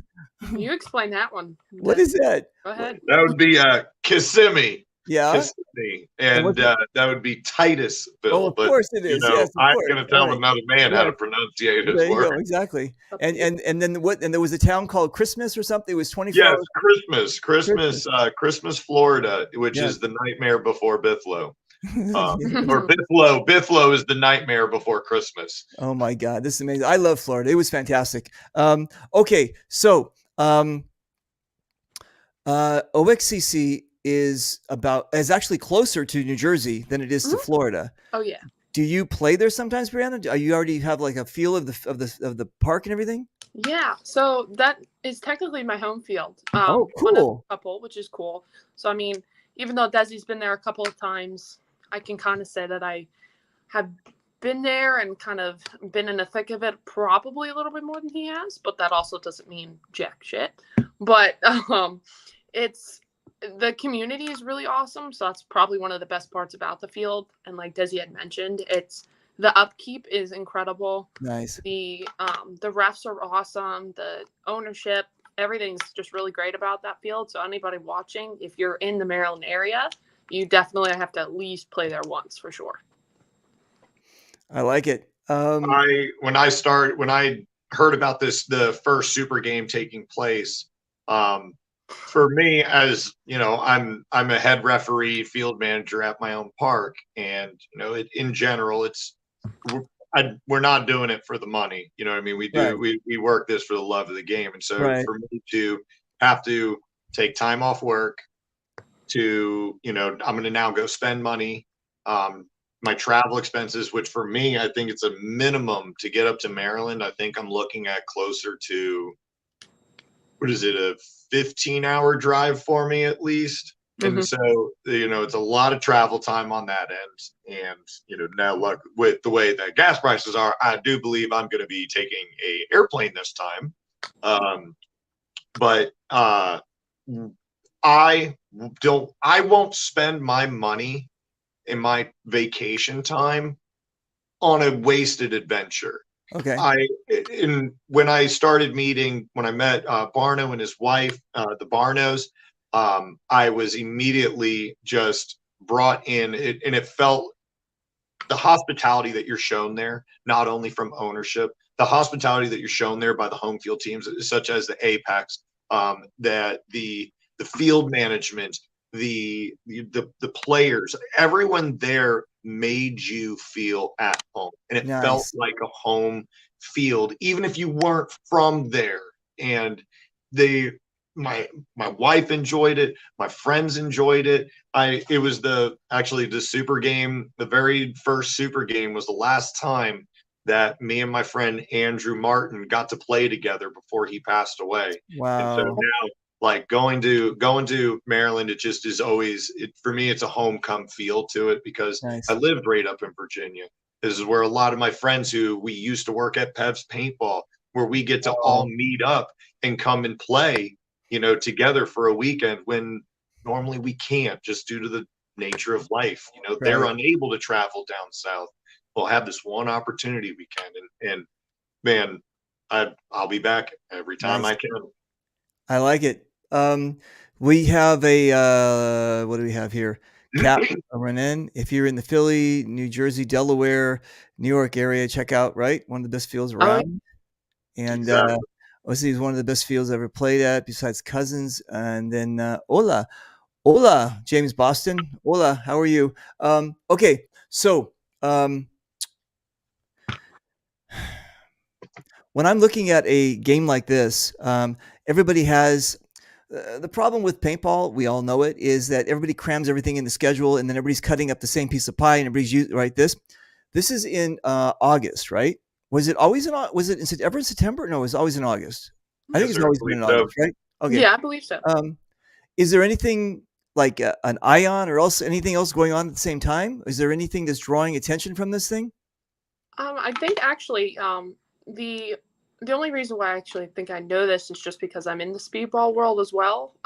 F: You explain that one.
D: What is that?
F: Go ahead.
E: That would be Kissimmee.
D: Yeah.
E: Kissimmee. And that would be Titusville.
D: Oh, of course it is. Yes,
E: I'm going to tell another man how to pronunciate his word.
D: Exactly. And then what? And there was a town called Christmas or something. It was 24
E: hours.
D: Christmas,
E: Florida, which is the nightmare before Bithlo. Or Bithlo is the nightmare before Christmas.
D: Oh my God, this is amazing. I love Florida. It was fantastic. Okay, so OXCC is actually closer to New Jersey than it is to Florida.
F: Oh yeah.
D: Do you play there sometimes, Brianna? Do you already have like a feel of the park and everything?
F: Yeah, so that is technically my home field.
D: Oh, cool.
F: A couple, which is cool. So I mean, even though Dezi's been there a couple of times, I can kind of say that I have been there and kind of been in the thick of it probably a little bit more than he has, but that also doesn't mean jack shit. But it's the community is really awesome, so that's probably one of the best parts about the field. And like Dezi had mentioned, the upkeep is incredible.
D: Nice.
F: The refs are awesome. The ownership, everything's just really great about that field. So anybody watching, if you're in the Maryland area, you definitely have to at least play there once for sure.
D: I like it.
E: When I heard about the first super game taking place, for me, as you know, I'm a head referee, field manager at my own park, and in general, we're not doing it for the money. You know what I mean? We work this for the love of the game, and so for me to have to take time off work to, I'm going to now go spend money, my travel expenses, which for me, I think it's a minimum to get up to Maryland. I think I'm looking at closer to, a 15-hour drive for me at least. Mm-hmm. And so, it's a lot of travel time on that end. And, now look, with the way that gas prices are, I do believe I'm going to be taking a airplane this time. But I won't spend my money in my vacation time on a wasted adventure.
D: Okay.
E: When I met Barno and his wife, the Barnos, I was immediately just brought in, and it felt the hospitality that you're shown there, not only from ownership, the hospitality that you're shown there by the home field teams, such as the Apex, that the field management, the players, everyone there made you feel at home, and it felt like a home field, even if you weren't from there. And they, my wife enjoyed it. My friends enjoyed it. It was actually the super game. The very first super game was the last time that me and my friend Andrew Martin got to play together before he passed away.
D: Wow.
E: And so now, like going to Maryland, it just is always, for me, it's a homecome feel to it, because
D: Nice.
E: I lived right up in Virginia. This is where a lot of my friends who we used to work at Pev's Paintball, where we get to all meet up and come and play, together for a weekend, when normally we can't, just due to the nature of life. They're unable to travel down south. We'll have this one opportunity weekend, and man, I'll be back every time I can.
D: I like it. We have what do we have here? Cap Renan. If you're in the Philly, New Jersey, Delaware, New York area, check out, right? One of the best fields around. And
E: Exactly.
D: Obviously, he's one of the best fields I ever played at, besides Cousins. And then Hola, James Boston. Hola, how are you? Okay, so when I'm looking at a game like this, everybody has the problem with paintball. We all know it, is that everybody crams everything in the schedule, and then everybody's cutting up the same piece of pie, and everybody's right. This is in August, right? Was it always ever in September? No, it was always in August. I think it's always been in August, right? Okay.
F: Yeah, I believe so.
D: Is there anything like an ion or else anything else going on at the same time? Is there anything that's drawing attention from this thing?
F: I think actually, the only reason why I actually think I know this is just because I'm in the speedball world as well.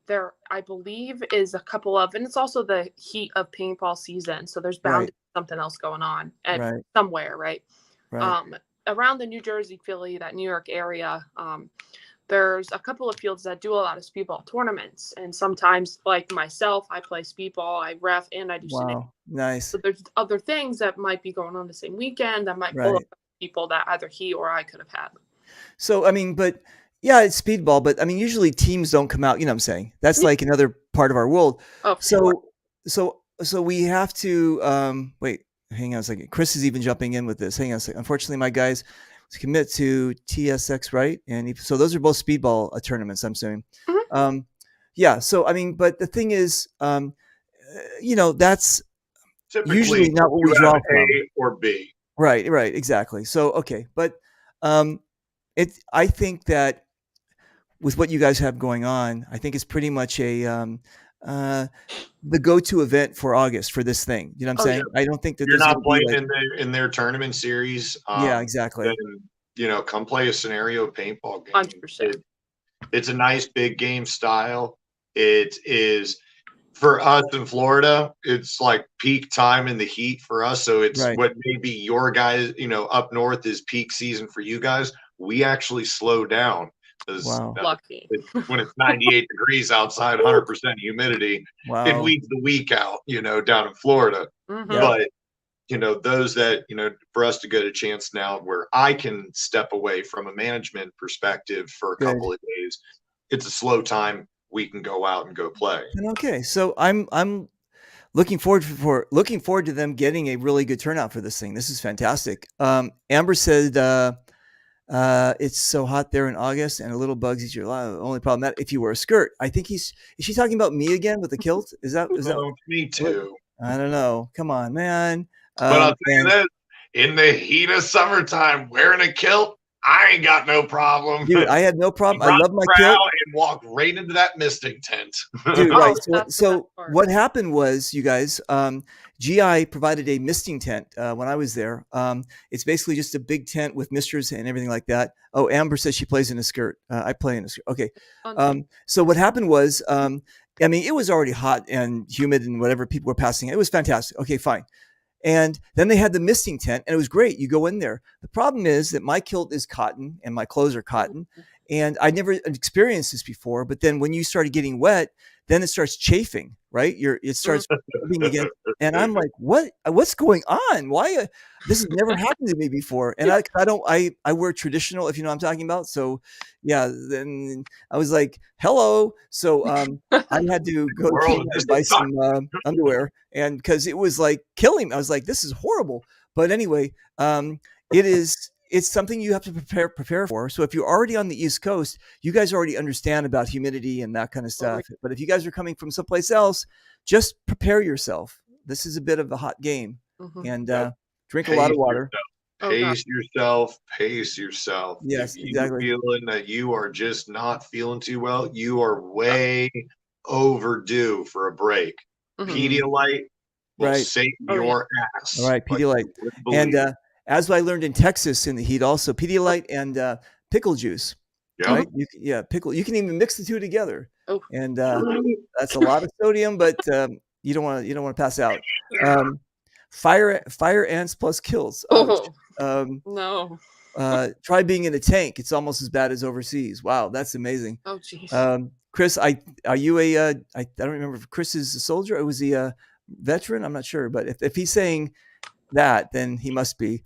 F: There, I believe, is a couple of, and it's also the heat of paintball season, so there's bound to be something else going on somewhere, right? Around the New Jersey, Philly, that New York area, there's a couple of fields that do a lot of speedball tournaments, and sometimes, like myself, I play speedball, I ref, and I do
D: Wow, nice.
F: So there's other things that might be going on the same weekend that might pull up people that either he or I could have had.
D: So I mean, but yeah, it's speedball, but I mean, usually teams don't come out. You know what I'm saying? That's like another part of our world.
F: Oh,
D: so we have to wait. Hang on a second. Chris is even jumping in with this. Hang on a second. Unfortunately, my guys commit to TSX, right? And so those are both speedball tournaments, I'm saying.
F: Mm-hmm.
D: Yeah. So I mean, but the thing is, that's
E: typically
D: usually not what we draw from.
E: A or B.
D: Right. Exactly. So, okay. But I think that with what you guys have going on, I think it's pretty much the go-to event for August for this thing. You know what I'm saying? Yeah. I don't think that
E: you're not playing in their tournament series.
D: Yeah, exactly.
E: Then, come play a scenario paintball game.
F: 100%.
E: It's a nice big game style. It is, for us in Florida, it's like peak time in the heat for us. So it's what maybe your guys, up north is peak season for you guys. We actually slow down.
D: Wow.
F: Lucky.
E: When it's 98 degrees outside, 100% humidity, it weeds the week out, down in Florida.
F: Mm-hmm.
E: But, those that, for us to get a chance now where I can step away from a management perspective for a couple of days, it's a slow time. We can go out and go play.
D: Okay. So I'm looking forward to them getting a really good turnout for this thing. This is fantastic. Amber said, it's so hot there in August and a little bugs eat your life. Only problem that if you wear a skirt. I think is she talking about me again with the kilt? Is that
E: me too?
D: I don't know. Come on, man.
E: But I'll tell you this, in the heat of summertime, wearing a kilt, I ain't got no problem.
D: Dude, I had no problem. I love my kilt.
E: And walk right into that misting tent.
D: Dude, right. So what happened was, you guys, GI provided a misting tent when I was there. It's basically just a big tent with misters and everything like that. Oh, Amber says she plays in a skirt. I play in a skirt. Okay. So what happened was, it was already hot and humid and whatever, people were passing. It was fantastic. Okay, fine. And then they had the misting tent, and it was great. You go in there. The problem is that my kilt is cotton and my clothes are cotton. And I never experienced this before. But then when you started getting wet, then it starts chafing, right? It starts rubbing again. And I'm like, what's going on? Why? This has never happened to me before. And I wear traditional, if you know what I'm talking about. So yeah, then I was like, hello. So I had to go buy some underwear, and because it was like killing me. I was like, this is horrible. But anyway, it is it's something you have to prepare for. So if you're already on the East Coast, you guys already understand about humidity and that kind of stuff. But if you guys are coming from someplace else, just prepare yourself. This is a bit of a hot game, and drink a lot of water.
E: Pace yourself. Pace yourself.
D: Yes,
E: if you
D: exactly.
E: feeling that you are just not feeling too well, you are way overdue for a break. Pedialyte will save your ass.
D: All right, Pedialyte. And as I learned in Texas in the heat, also Pedialyte and pickle juice. Right? Pickle. You can even mix the two together. And that's a lot of sodium, but you don't want to pass out. Fire ants plus kills.
F: No.
D: Try being in a tank. It's almost as bad as overseas. Wow, that's amazing.
F: Oh, jeez.
D: Chris, are you a? I don't remember if Chris is a soldier or was he a veteran? I'm not sure, but if he's saying that, then he must be.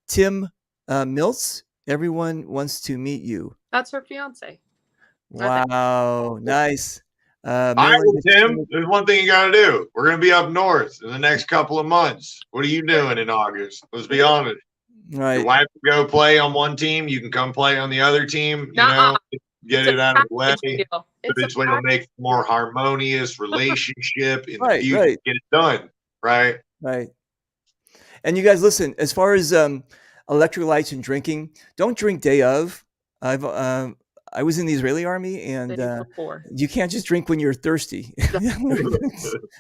D: Tim Miltz, everyone wants to meet you.
F: That's her fiance.
D: Wow, nice.
E: All right, Tim, there's one thing you got to do. We're going to be up north in the next couple of months. What are you doing in August? Let's be honest.
D: Right.
E: Your wife can go play on one team. You can come play on the other team. You know, get it out of the way. But this way it'll make a more harmonious relationship in the future. Get it done. Right.
D: Right. And you guys, listen, as far as electrolytes and drinking, don't drink day of. I was in the Israeli army, and you can't just drink when you're thirsty. It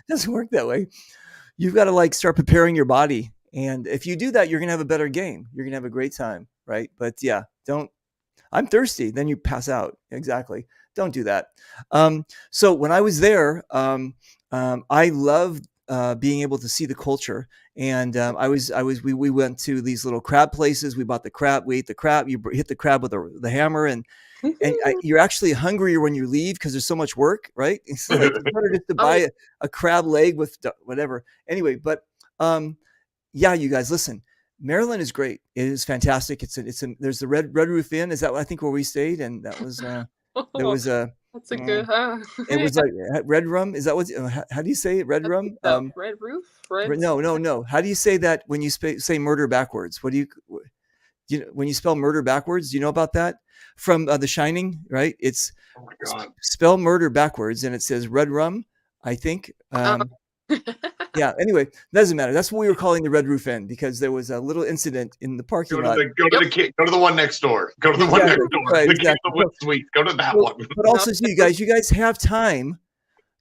D: doesn't work that way. You've got to start preparing your body. And if you do that, you're going to have a better game. You're going to have a great time. Right. But yeah, I'm thirsty. Then you pass out. Exactly. Don't do that. So when I was there, I loved being able to see the culture. And we went to these little crab places. We bought the crab. We ate the crab. You hit the crab with the hammer, and you're actually hungrier when you leave because there's so much work, right? It's like it's better just to buy a crab leg with whatever. Anyway, but yeah, you guys, listen. Maryland is great. It is fantastic. There's the Red Roof Inn. Is that I think where we stayed? And that was there was a.
F: That's a good.
D: It was like red rum. Is that what? How do you say it? Red rum?
F: Red roof.
D: No. How do you say that when you say murder backwards? What do you when you spell murder backwards? Do you know about that? From The Shining, right? It's spell murder backwards, and it says red rum, I think. Yeah. Anyway, doesn't matter. That's what we were calling the Red Roof Inn because there was a little incident in the parking lot.
E: Go to the one next door. Go to the one next door.
D: Right, exactly.
E: Go to that one.
D: But also, you guys have time.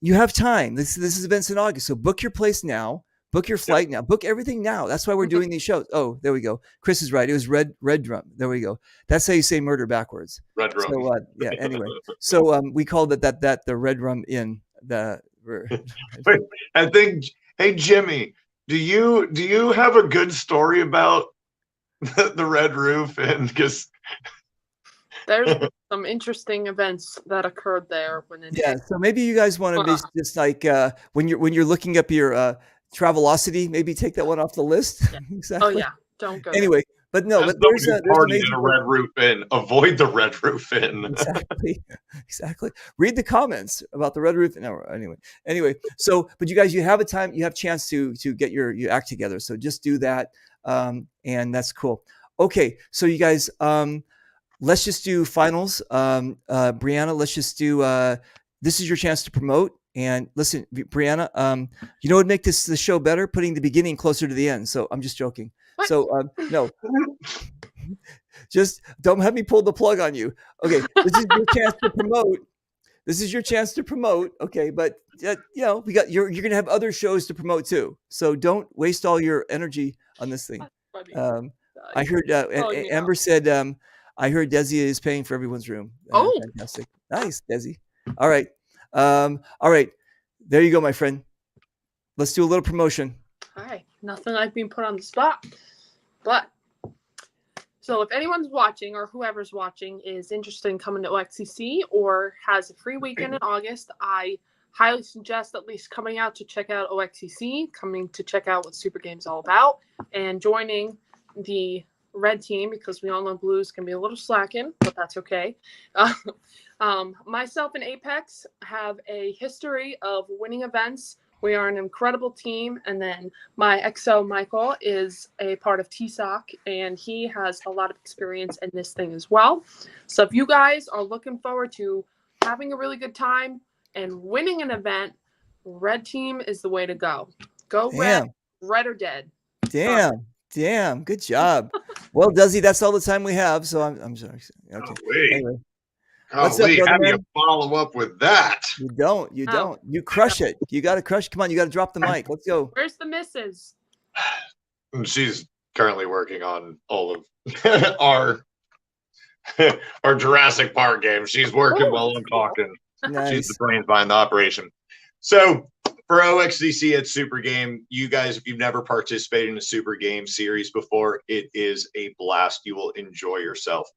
D: You have time. This is events in August, so book your place now. Book your flight now. Book everything now. That's why we're doing these shows. Oh, there we go. Chris is right. It was red drum. There we go. That's how you say murder backwards.
E: Red rum.
D: So yeah. Anyway, so we called it that the Red Rum Inn.
E: Wait, I think. Hey Jimmy, do you have a good story about the Red Roof? And because
F: there's some interesting events that occurred there
D: so maybe you guys want to be just like when you're looking up your Travelocity, maybe take that one off the list.
F: Yeah.
D: Exactly.
F: Oh yeah, don't go.
D: Anyway, but no, but there's
E: amazing a Red Roof Inn. Avoid the Red Roof Inn.
D: Exactly. Read the comments about the Red Roof. No, anyway. So, but you guys, you have a chance to get your act together. So just do that, and that's cool. Okay, so you guys, let's just do finals. Brianna, let's just do. This is your chance to promote. And listen, Brianna, you know what would make the show better? Putting the beginning closer to the end. So I'm just joking. What? So no, just don't have me pull the plug on you. Okay, this is your chance to promote. This is your chance to promote. Okay, but you're gonna have other shows to promote too. So don't waste all your energy on this thing. I heard Amber said I heard Dezi is paying for everyone's room. Fantastic, nice, Dezi. All right. All right, there you go, my friend. Let's do a little promotion.
F: All right, nothing like being put on the spot, but so if anyone's watching or whoever's watching is interested in coming to OXCC or has a free weekend in August, I highly suggest at least coming out to check out OXCC, coming to check out what Super Game's all about, and joining the red team because we all know blues can be a little slacking, but that's okay. Myself and Apex have a history of winning events We are an incredible team. And then my XO, Michael, is a part of TSOC, and he has a lot of experience in this thing as well. So if you guys are looking forward to having a really good time and winning an event, red team is the way to go. Go red,
D: Damn.
F: red or dead.
D: Damn. Good job. Well, Desi, that's all the time we have. So I'm sorry. Okay. Anyway, what's up,
E: Golly,
D: brother
E: how do you
D: man?
E: follow up with that?
D: You don't. You crush it. You got to crush. Come on, you got to drop the mic. Let's go.
F: Where's the missus?
E: She's currently working on all of our our Jurassic Park games. She's working while I'm talking. She's the
D: Nice.
E: brains behind the operation. So for OXCC at Super Game, you guys, if you've never participated in a Super Game series before, it is a blast. You will enjoy yourself.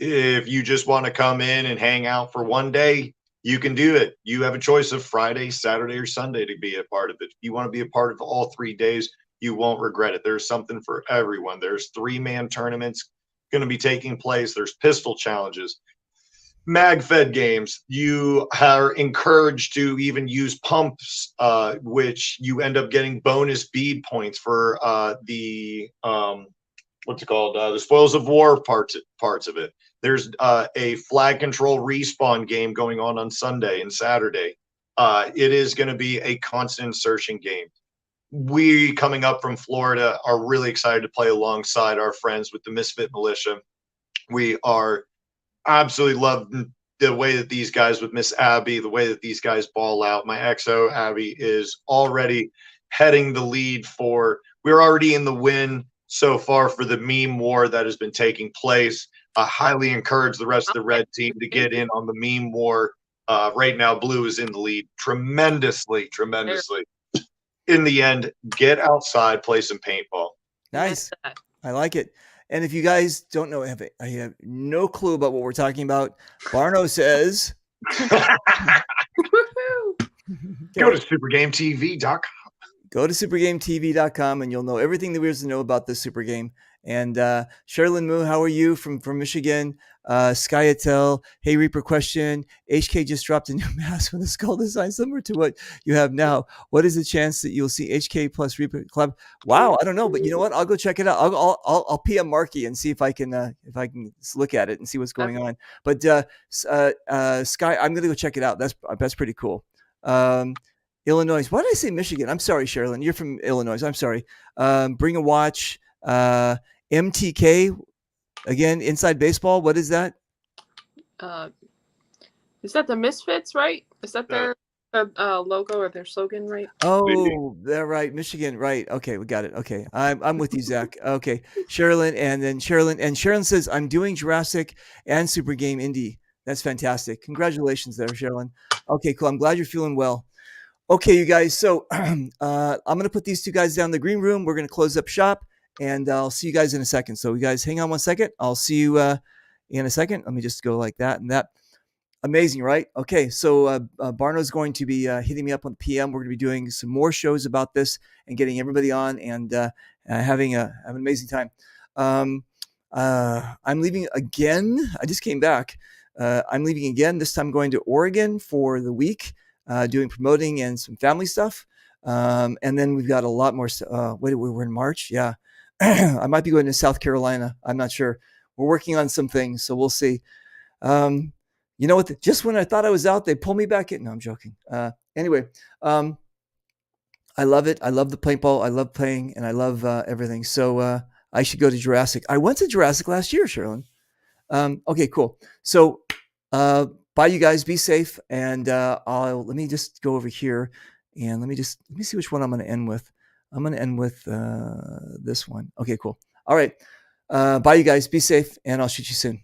E: If you just want to come in and hang out for one day, you can do it. You have a choice of Friday, Saturday, or Sunday to be a part of it. If you want to be a part of all 3 days, you won't regret it. There's something for everyone. There's 3-man tournaments going to be taking place. There's pistol challenges, mag-fed games. You are encouraged to even use pumps, which you end up getting bonus bead points for the what's it called? The Spoils of War parts of it. There's a flag control respawn game going on Sunday and Saturday. It is going to be a constant insertion game. We, coming up from Florida, are really excited to play alongside our friends with the Misfit Militia. We are absolutely loving the way that these guys with Miss Abby, the way that these guys ball out. My XO, Abby, is already heading the lead we're already in the win so far for the meme war that has been taking place. I highly encourage the rest of the red team to get in on the meme war. Right now, blue is in the lead tremendously. In the end, get outside, play some paintball.
D: Nice. I like it. And if you guys don't know, I have no clue about what we're talking about. Barno says,
E: Go to supergametv.com.
D: Go to supergametv.com and you'll know everything there is to know about this super game. And Sherilyn Moo, how are you from Michigan? Skyatel, hey Reaper question. HK just dropped a new mask with a skull design similar to what you have now. What is the chance that you'll see HK plus Reaper Club? Wow, I don't know, but you know what? I'll go check it out. I'll PM Marky and see if I can look at it and see what's going on. But Sky, I'm gonna go check it out. That's pretty cool. Illinois. Why did I say Michigan? I'm sorry, Sherilyn. You're from Illinois. I'm sorry. Bring a watch. MTK. Again, Inside Baseball. What is that?
F: Is that the Misfits, right? Is that their logo or their slogan, right?
D: Oh, they're right. Michigan, right. Okay, we got it. Okay. I'm with you, Zach. Okay. Sherilyn, and Sherilyn says, I'm doing Jurassic and Super Game Indie. That's fantastic. Congratulations there, Sherilyn. Okay, cool. I'm glad you're feeling well. Okay, you guys. So I'm going to put these two guys down in the green room. We're going to close up shop. And I'll see you guys in a second. So you guys hang on one second. I'll see you in a second. Let me just go like that and that. Amazing, right? Okay, so Barno's going to be hitting me up on the PM. We're going to be doing some more shows about this and getting everybody on and having an amazing time. I'm leaving again. I just came back. I'm leaving again. This time going to Oregon for the week, doing promoting and some family stuff. And then we've got a lot more. Wait, we're in March? Yeah. I might be going to South Carolina. I'm not sure. We're working on some things, so we'll see. You know what? Just when I thought I was out, they pull me back in. No, I'm joking. Anyway, I love it. I love the paintball. I love playing, and I love everything. So I should go to Jurassic. I went to Jurassic last year, Sherilyn. Okay, cool. So bye, you guys. Be safe. And let me just go over here, and let me see which one I'm going to end with. I'm going to end with this one. Okay, cool. All right. Bye, you guys. Be safe, and I'll shoot you soon.